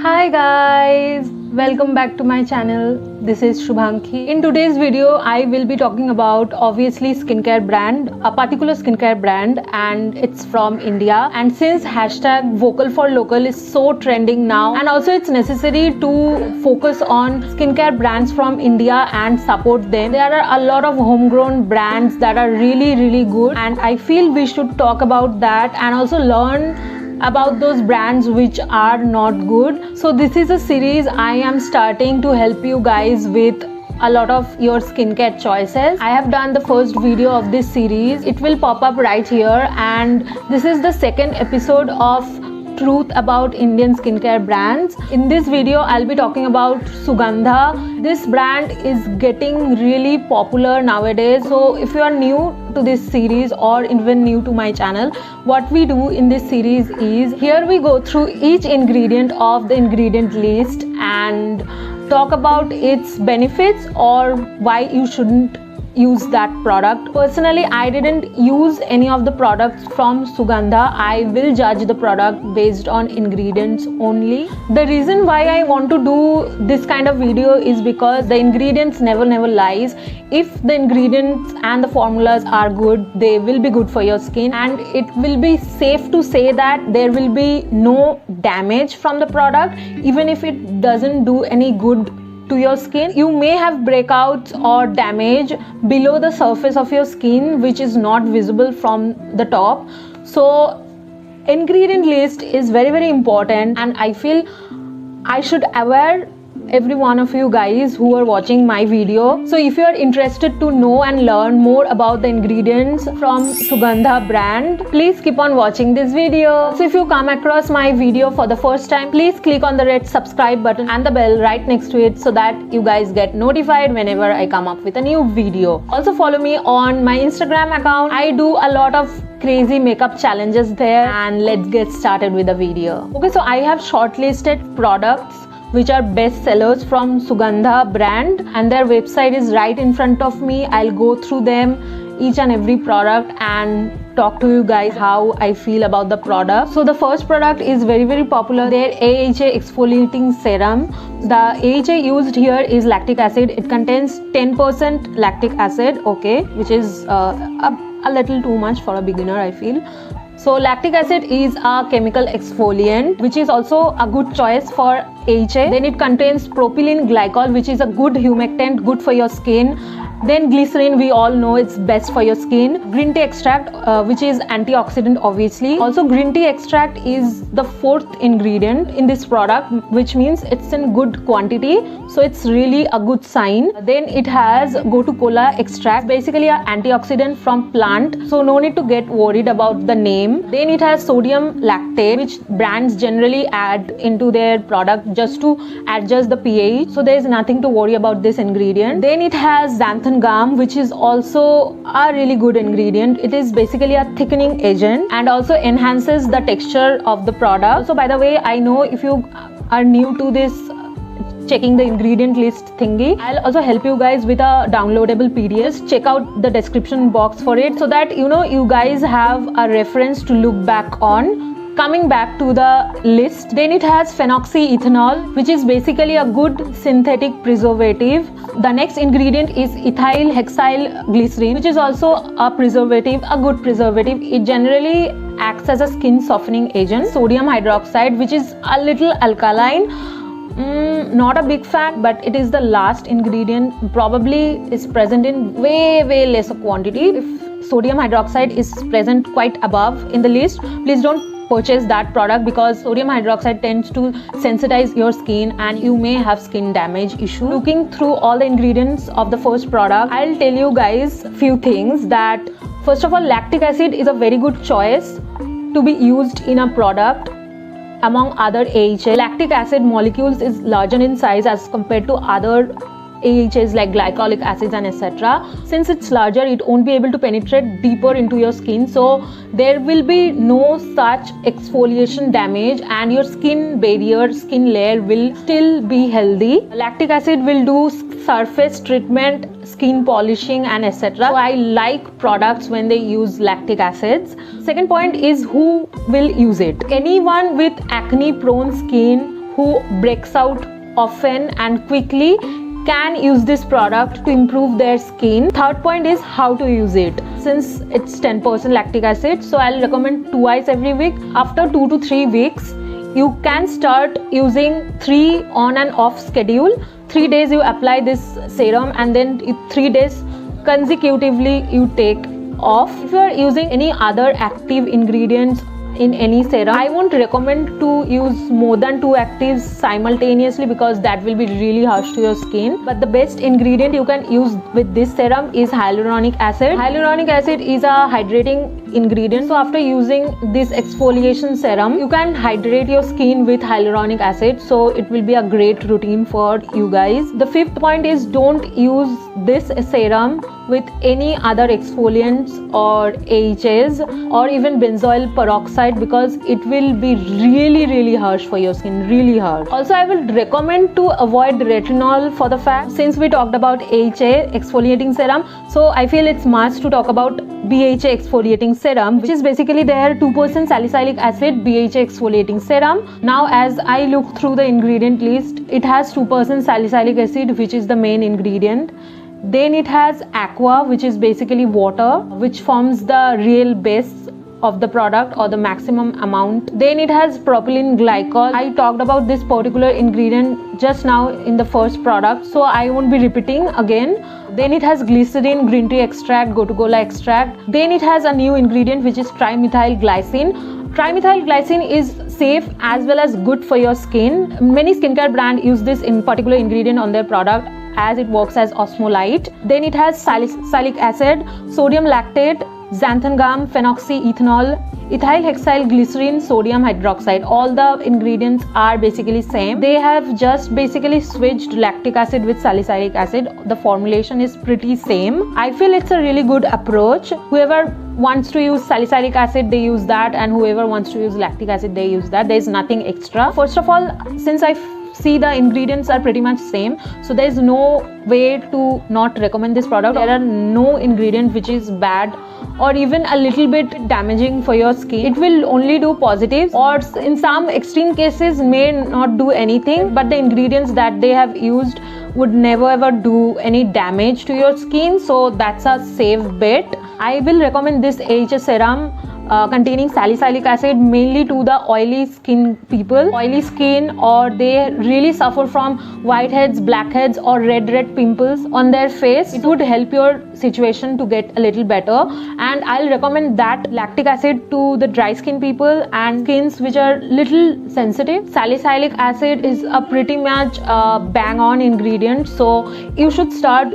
Hi guys, welcome back to my channel. This is Shubhanki. In today's video, I will be talking about obviously skincare brand, a particular skincare brand, and it's from India. And since hashtag vocal for local is so trending now, and also it's necessary to focus on skincare brands from India and support them. There are a lot of homegrown brands that are really good, and I feel we should talk about that and also learn about those brands which are not good. So this is a series I am starting to help you guys with a lot of your skincare choices. I have done the first video of this series. It will pop up right here, and this is the second episode of Truth about Indian skincare brands. In this video I'll be talking about Sugandha. This brand is getting really popular nowadays. So if you are new to this series or even new to my channel, what we do in this series is here we go through each ingredient of the ingredient list and talk about its benefits or why you shouldn't use that product. Personally, I didn't use any of the products from Sugandha. I will judge the product based on ingredients only. The reason why I want to do this kind of video is because the ingredients never lies. If the ingredients and the formulas are good, they will be good for your skin, and it will be safe to say that there will be no damage from the product. Even if it doesn't do any good to your skin, you may have breakouts or damage below the surface of your skin which is not visible from the top. So ingredient list is very important, and I feel I should aware every one of you guys who are watching my video. So if you are interested to know and learn more about the ingredients from Sugandha brand, please keep on watching this video. So if you come across my video for the first time, please click on the red subscribe button and the bell right next to it so that you guys get notified whenever I come up with a new video. Also follow me on my Instagram account. I do a lot of crazy makeup challenges there, and let's get started with the video. Okay, so I have shortlisted products which are best sellers from Sugandha brand, and their website is right in front of me. I'll go through them, each and every product, and talk to you guys how I feel about the product. So the first product is very popular, their AHA exfoliating serum. The AHA used here is lactic acid. It contains 10% lactic acid, okay, which is a little too much for a beginner, I feel. So lactic acid is a chemical exfoliant which is also a good choice for AHA. Then it contains propylene glycol, which is a good humectant, good for your skin. Then glycerin, we all know it's best for your skin. Green tea extract, which is antioxidant obviously. Also green tea extract is the fourth ingredient in this product, which means it's in good quantity, so it's really a good sign. Then it has gotu kola extract, basically an antioxidant from plant, so no need to get worried about the name. Then it has sodium lactate, which brands generally add into their product just to adjust the pH, so there is nothing to worry about this ingredient. Then it has xanthan gum, which is also a really good ingredient. It is basically a thickening agent and also enhances the texture of the product. So by the way, I know if you are new to this checking the ingredient list thingy, I'll also help you guys with a downloadable PDF. Just check out the description box for it so that you guys have a reference to look back on. Coming back to the list, then it has phenoxyethanol, which is basically a good synthetic preservative. The next ingredient is ethyl hexyl glycerin, which is also a preservative, a good preservative. It generally acts as a skin softening agent. Sodium hydroxide, which is a little alkaline. Not a big fan, but it is the last ingredient, probably is present in way lesser quantity. If sodium hydroxide is present quite above in the list, please don't purchase that product because sodium hydroxide tends to sensitize your skin and you may have skin damage issue. Looking through all the ingredients of the first product, I'll tell you guys few things. That first of all, lactic acid is a very good choice to be used in a product among other AHA. Lactic acid molecules is larger in size as compared to other AHAs like glycolic acids and etc. Since it's larger, it won't be able to penetrate deeper into your skin, so there will be no such exfoliation damage and your skin barrier, skin layer will still be healthy. Lactic acid will do surface treatment, skin polishing and etc. So I like products when they use lactic acids. Second point is who will use it. Anyone with acne prone skin who breaks out often and quickly can use this product to improve their skin. Third point is how to use it. Since it's 10% lactic acid, so I'll recommend twice every week. After 2 to 3 weeks, you can start using 3 on and off schedule. 3 days you apply this serum and then 3 days consecutively you take off. If you are using any other active ingredients in any serum, I won't recommend to use more than 2 actives simultaneously because that will be really harsh to your skin. But the best ingredient you can use with this serum is hyaluronic acid. Hyaluronic acid is a hydrating ingredient, so after using this exfoliation serum, you can hydrate your skin with hyaluronic acid, so it will be a great routine for you guys. The fifth point is don't use this serum with any other exfoliants or AHAs or even benzoyl peroxide because it will be really harsh for your skin, really harsh. Also, I will recommend to avoid retinol for the fact, since we talked about AHA exfoliating serum, so I feel it's must to talk about BHA exfoliating serum, which is basically their 2% salicylic acid BHA exfoliating serum. Now as I look through the ingredient list, it has 2% salicylic acid, which is the main ingredient. Then it has aqua, which is basically water, which forms the real base of the product or the maximum amount. Then it has propylene glycol. I talked about this particular ingredient just now in the first product, so I won't be repeating again. Then it has glycerin, green tea extract, gotu-kola extract. Then it has a new ingredient which is trimethyl glycine. Trimethyl glycine is safe as well as good for your skin. Many skincare brands use this in particular ingredient on their product as it works as osmolyte. Then it has salicylic acid, sodium lactate, xanthan gum, phenoxyethanol, ethyl hexyl glycerin, sodium hydroxide. All the ingredients are basically same. They have just basically switched lactic acid with salicylic acid. The formulation is pretty same. I feel it's a really good approach. Whoever wants to use salicylic acid, they use that, and whoever wants to use lactic acid, they use that. There's nothing extra. First of all, since I see the ingredients are pretty much same, so there is no way to not recommend this product. There are no ingredient which is bad or even a little bit damaging for your skin. It will only do positives, or in some extreme cases may not do anything, but the ingredients that they have used would never ever do any damage to your skin, so that's a safe bet. I will recommend this AHA serum containing salicylic acid mainly to the oily skin people, oily skin, or they really suffer from whiteheads, blackheads or red pimples on their face. It would help your situation to get a little better. And I'll recommend that lactic acid to the dry skin people and skins which are little sensitive. Salicylic acid is a pretty much bang on ingredient, so you should start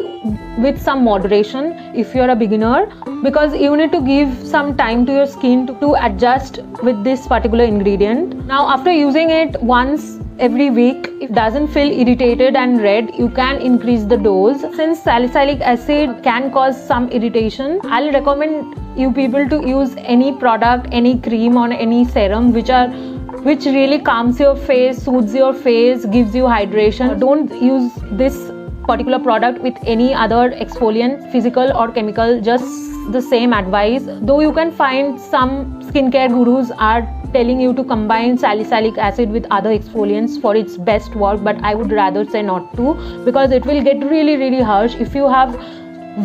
with some moderation if you're a beginner, because you need to give some time to your skin to adjust with this particular ingredient. Now after using it once every week, if it doesn't feel irritated and red, you can increase the dose. Since salicylic acid can cause some irritation, I'll recommend you people to use any product, any cream or any serum which really calms your face, soothes your face, gives you hydration. Don't use this particular product with any other exfoliant, physical or chemical, just the same advice. Though you can find some skincare gurus are telling you to combine salicylic acid with other exfoliants for its best work, but I would rather say not to, because it will get really harsh. If you have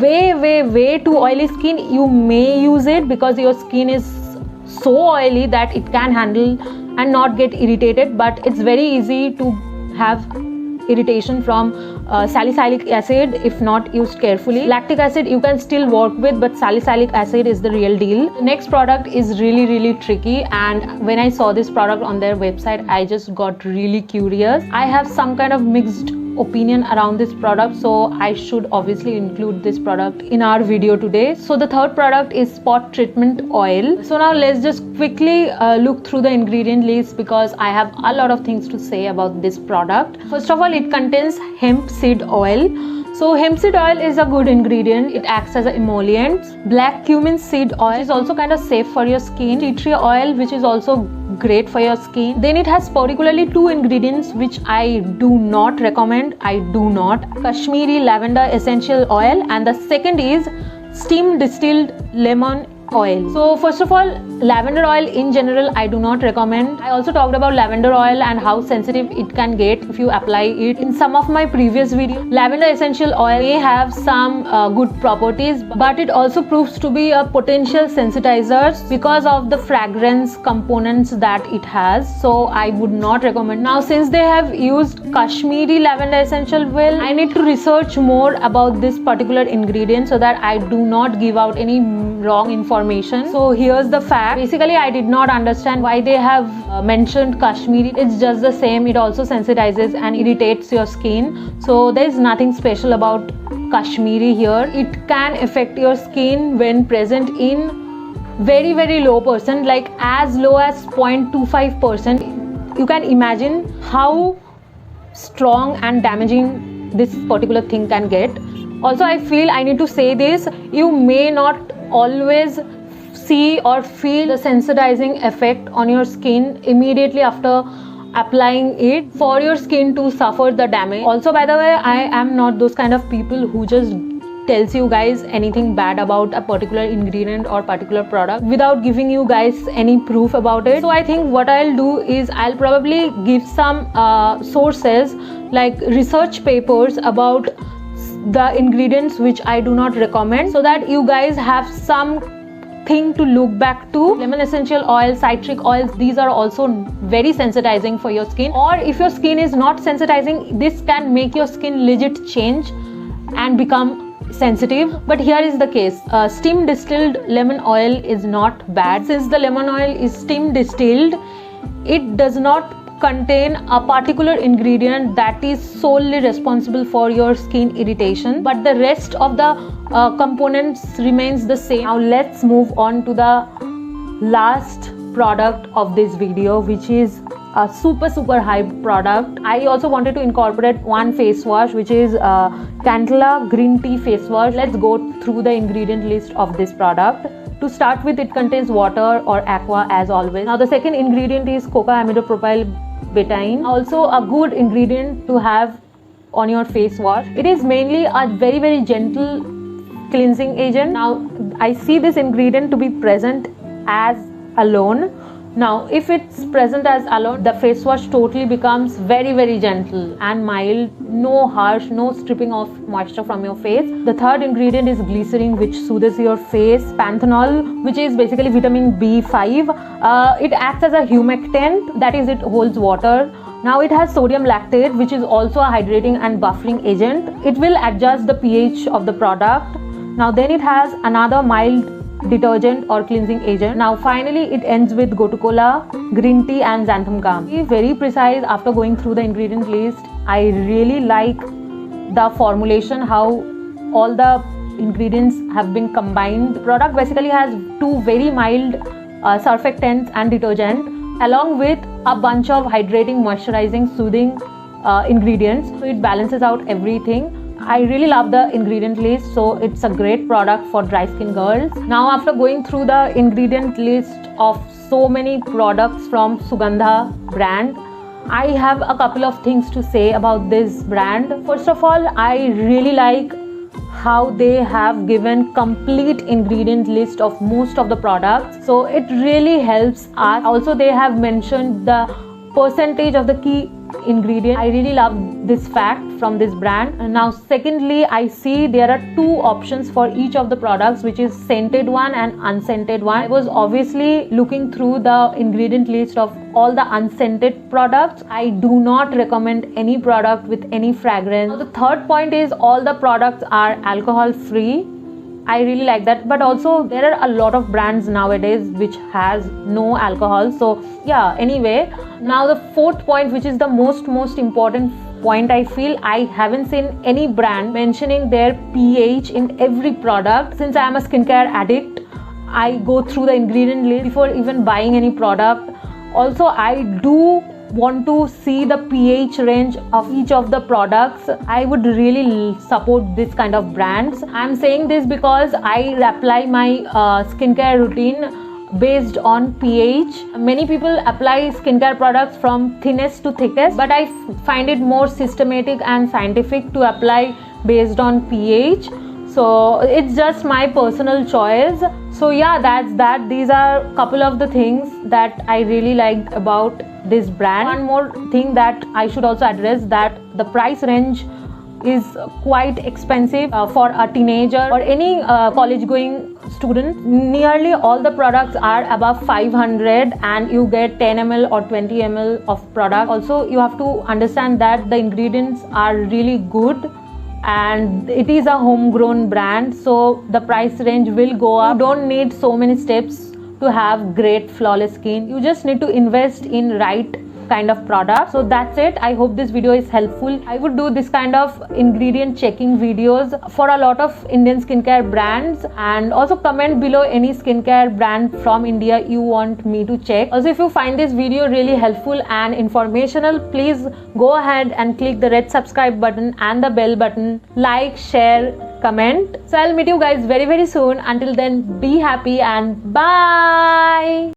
way too oily skin, you may use it because your skin is so oily that it can handle and not get irritated, but it's very easy to have irritation from salicylic acid if not used carefully. Lactic acid you can still work with, but salicylic acid is the real deal. The next product is really tricky, and when I saw this product on their website, I just got really curious. I have some kind of mixed opinion around this product, so I should obviously include this product in our video today. So the third product is spot treatment oil. So now let's just quickly look through the ingredient list, because I have a lot of things to say about this product. First of all, it contains hemp seed oil. So hemp seed oil is a good ingredient. It acts as an emollient. Black cumin seed oil is also kind of safe for your skin. Tea tree oil, which is also great for your skin. Then it has particularly two ingredients which I do not recommend. Kashmiri lavender essential oil, and the second is steam distilled lemon oil. So first of all, lavender oil in general I do not recommend. I also talked about lavender oil and how sensitive it can get if you apply it in some of my previous videos. Lavender essential oil may have some good properties, but it also proves to be a potential sensitizer because of the fragrance components that it has. So I would not recommend. Now since they have used Kashmiri lavender essential oil, I need to research more about this particular ingredient so that I do not give out any wrong information. So here's the fact. Basically I did not understand why they have mentioned Kashmiri. It's just the same. It also sensitizes and irritates your skin. So there is nothing special about Kashmiri here. It can affect your skin when present in very low percent, like as low as 0.25%. You can imagine how strong and damaging this particular thing can get. Also I feel I need to say this, you may not always see or feel the sensitizing effect on your skin immediately after applying it for your skin to suffer the damage. Also, by the way, I am not those kind of people who just tells you guys anything bad about a particular ingredient or particular product without giving you guys any proof about it. So I think what I'll do is I'll probably give some sources like research papers about the ingredients which I do not recommend, so that you guys have something to look back to. Lemon essential oil, citric oils, these are also very sensitizing for your skin. Or if your skin is not sensitizing, this can make your skin legit change and become sensitive. But here is the case. Steam distilled lemon oil is not bad. Since the lemon oil is steam distilled, it does not contain a particular ingredient that is solely responsible for your skin irritation, but the rest of the components remains the same. Now let's move on to the last product of this video, which is a super hype product. I also wanted to incorporate one face wash, which is Candela green tea face wash. Let's go through the ingredient list of this product. To start with, it contains water or aqua as always. Now the second ingredient is coca amidopropyl betaine, also a good ingredient to have on your face wash. It is mainly a very gentle cleansing agent. Now I see this ingredient to be present as alone. Now if it's present as alone, the face wash totally becomes very gentle and mild, no harsh, no stripping of moisture from your face. The third ingredient is glycerin, which soothes your face. Panthenol, which is basically vitamin B5. It acts as a humectant, that is, it holds water. Now it has sodium lactate, which is also a hydrating and buffering agent. It will adjust the pH of the product. Now then it has another mild detergent or cleansing agent. Now finally it ends with gotu kola, green tea and xanthan gum. Be very precise after going through the ingredient list. I really like the formulation, how all the ingredients have been combined. The product basically has two very mild surfactants and detergent along with a bunch of hydrating, moisturizing, soothing ingredients. So it balances out everything. I really love the ingredient list, so it's a great product for dry skin girls. Now after going through the ingredient list of so many products from Sugandha brand, I have a couple of things to say about this brand. First of all, I really like how they have given complete ingredient list of most of the products, so it really helps us. Also they have mentioned the percentage of the key ingredient. I really love this fact from this brand. And now secondly, I see there are two options for each of the products, which is scented one and unscented one. I was obviously looking through the ingredient list of all the unscented products. I do not recommend any product with any fragrance. Now the third point is all the products are alcohol free. I really like that, but also there are a lot of brands nowadays which has no alcohol. So yeah, anyway, now the fourth point, which is the most important point, I feel I haven't seen any brand mentioning their pH in every product. Since I am a skincare addict, I go through the ingredient list before even buying any product. Also, I do want to see the pH range of each of the products. I would really support this kind of brands. I'm saying this because I apply my skincare routine based on pH. Many people apply skincare products from thinnest to thickest, but I find it more systematic and scientific to apply based on pH. So it's just my personal choice. So yeah, that's that. These are couple of the things that I really liked about this brand. One more thing that I should also address, that the price range is quite expensive for a teenager or any college going student. Nearly all the products are above 500 and you get 10 ml or 20 ml of product. Also, you have to understand that the ingredients are really good and it is a homegrown brand, so the price range will go up. You don't need so many steps to have great flawless skin. You just need to invest in right kind of product. So that's it. I hope this video is helpful. I would do this kind of ingredient checking videos for a lot of Indian skincare brands, and also comment below any skincare brand from India you want me to check. Also, if you find this video really helpful and informational, please go ahead and click the red subscribe button and the bell button. Like, share, comment. So I'll meet you guys very soon. Until then, be happy and bye.